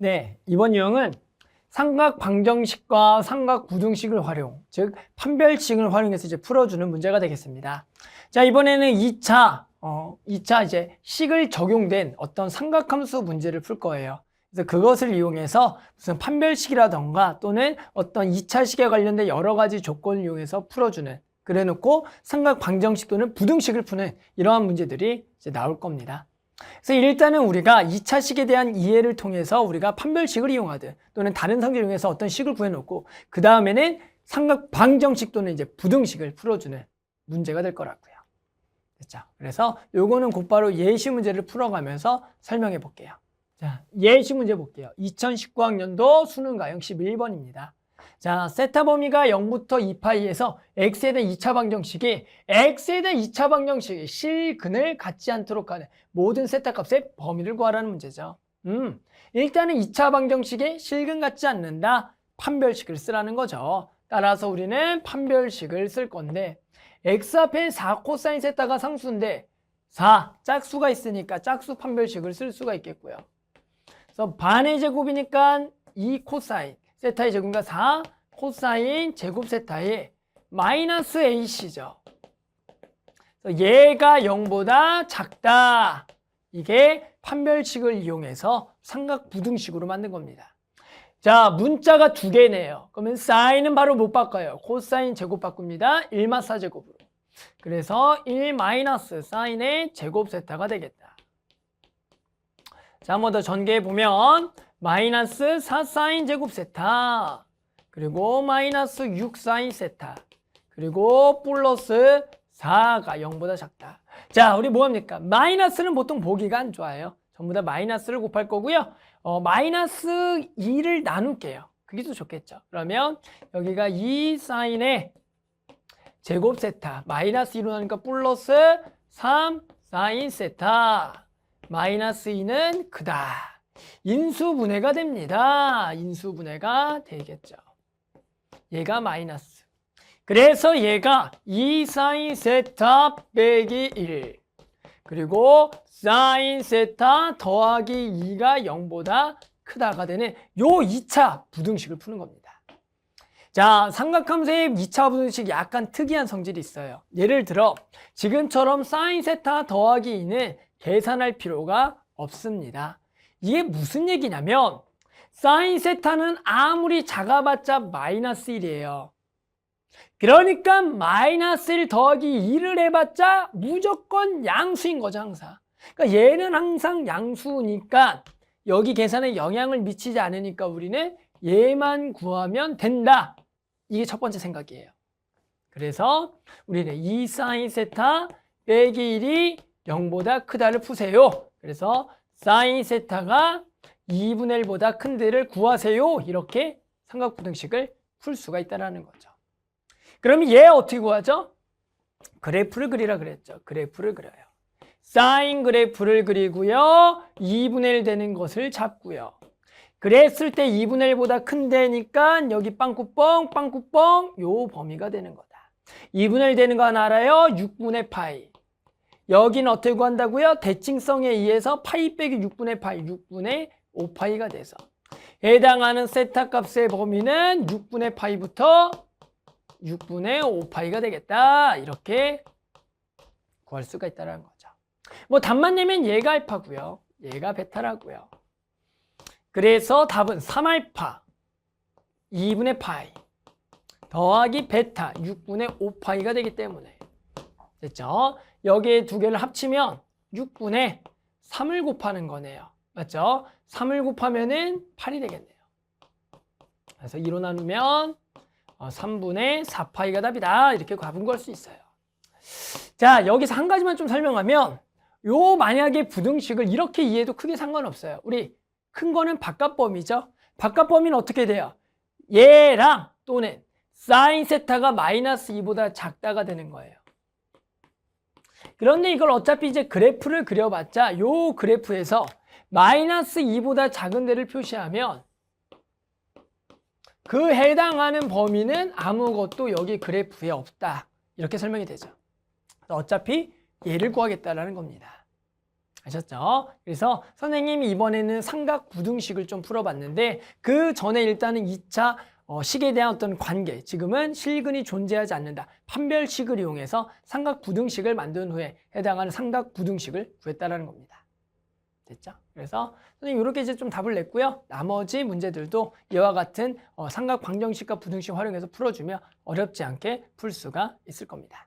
네, 이번 유형은 삼각 방정식과 삼각 부등식을 활용, 즉 판별식을 활용해서 이제 풀어주는 문제가 되겠습니다. 자, 이번에는 2차 이제 식을 적용된 어떤 삼각함수 문제를 풀 거예요. 그래서 그것을 이용해서 무슨 판별식이라던가 또는 어떤 2차 식에 관련된 여러 가지 조건을 이용해서 풀어주는, 그래놓고 삼각 방정식 또는 부등식을 푸는 이러한 문제들이 이제 나올 겁니다. 그래서 일단은 우리가 2차 식에 대한 이해를 통해서 우리가 판별식을 이용하든 또는 다른 성질을 이용해서 어떤 식을 구해놓고 그 다음에는 삼각 방정식 또는 이제 부등식을 풀어주는 문제가 될 거라고요. 됐죠? 그래서 요거는 곧바로 예시 문제를 풀어가면서 설명해 볼게요. 자, 예시 문제 볼게요. 2019학년도 수능 가형 11번입니다. 자, 세타 범위가 0부터 2파이에서 x에 대한 2차 방정식이 x에 대한 2차 방정식이 실근을 갖지 않도록 하는 모든 세타 값의 범위를 구하라는 문제죠. 일단은 2차 방정식에 실근 갖지 않는다. 판별식을 쓰라는 거죠. 따라서 우리는 판별식을 쓸 건데 x 앞에 4 코사인 세타가 상수인데 4 짝수가 있으니까 짝수 판별식을 쓸 수가 있겠고요. 그래서 반의 제곱이니까 2 코사인 세타의 제곱이니까 4 코사인 제곱 세타의 마이너스 ac죠. 얘가 0보다 작다. 이게 판별식을 이용해서 삼각 부등식으로 만든 겁니다. 자, 문자가 두 개네요. 그러면 사인은 바로 못 바꿔요. 코사인 제곱 바꿉니다. 1마사 제곱으로. 그래서 1 마이너스 사인의 제곱 세타가 되겠다. 자, 한 번 더 전개해 보면 마이너스 4 사인 제곱 세타, 그리고 마이너스 6 사인 세타, 그리고 플러스 4가 0보다 작다. 자, 우리 뭐합니까? 마이너스는 보통 보기가 안 좋아요. 전부 다 마이너스를 곱할 거고요. 마이너스 2를 나눌게요. 그게 더 좋겠죠. 그러면 여기가 2 사인의 제곱 세타, 마이너스 2로 나누니까 플러스 3 사인 세타, 마이너스 2는 크다. 인수분해가 됩니다. 인수분해가 되겠죠. 얘가 마이너스. 그래서 얘가 2 사인 세타 빼기 1, 그리고 사인 세타 더하기 2가 0보다 크다가 되는 요 2차 부등식을 푸는 겁니다. 자, 삼각함수의 2차 부등식 약간 특이한 성질이 있어요. 예를 들어 지금처럼 사인 세타 더하기 2는 계산할 필요가 없습니다. 이게 무슨 얘기냐면 사인 세타는 아무리 작아봤자 마이너스 1이에요. 그러니까 마이너스 1 더하기 2를 해봤자 무조건 양수인 거죠, 항상. 그러니까 얘는 항상 양수니까 여기 계산에 영향을 미치지 않으니까 우리는 얘만 구하면 된다. 이게 첫 번째 생각이에요. 그래서 우리는 2 사인 세타 빼기 1이 0보다 크다를 푸세요. 그래서 사인 세타가 2분의 1보다 큰 데를 구하세요. 이렇게 삼각부등식을 풀 수가 있다는 거죠. 그럼 얘 어떻게 구하죠? 그래프를 그리라 그랬죠. 그래프를 그려요. 사인 그래프를 그리고요. 2분의 1 되는 것을 잡고요. 그랬을 때 2분의 1보다 큰 데니까 여기 빵꾸뻥 빵꾸뻥 요 범위가 되는 거다. 2분의 1 되는 거 하나 알아요? 6분의 파이. 여기는 어떻게 구한다고요? 대칭성에 의해서 파이 빼기 6분의 파이, 6분의 5파이가 돼서 해당하는 세타 값의 범위는 6분의 파이부터 6분의 5파이가 되겠다. 이렇게 구할 수가 있다는 거죠. 뭐 답만 내면 얘가 알파고요. 얘가 베타라고요. 그래서 답은 3알파 2분의 파이 더하기 베타 6분의 5파이가 되기 때문에 됐죠? 여기에 두 개를 합치면 6분의 3을 곱하는 거네요. 맞죠? 3을 곱하면은 8이 되겠네요. 그래서 2로 나누면 3분의 4파이가 답이다. 이렇게 구할 수 있어요. 자, 여기서 한 가지만 좀 설명하면 요 만약에 부등식을 이렇게 이해해도 크게 상관없어요. 우리 큰 거는 바깥범위죠. 바깥범위는 어떻게 돼요? 얘랑 또는 사인 세타가 마이너스 2보다 작다가 되는 거예요. 그런데 이걸 어차피 이제 그래프를 그려봤자 요 그래프에서 마이너스 2보다 작은 데를 표시하면 그 해당하는 범위는 아무것도 여기 그래프에 없다. 이렇게 설명이 되죠. 어차피 얘를 구하겠다라는 겁니다. 아셨죠? 그래서 선생님이 이번에는 삼각부등식을 좀 풀어봤는데 그 전에 일단은 2차 식에 대한 어떤 관계, 지금은 실근이 존재하지 않는다. 판별식을 이용해서 삼각부등식을 만든 후에 해당하는 삼각부등식을 구했다라는 겁니다. 됐죠? 그래서 선생님 이렇게 이제 좀 답을 냈고요. 나머지 문제들도 이와 같은 삼각방정식과 부등식 활용해서 풀어주면 어렵지 않게 풀 수가 있을 겁니다.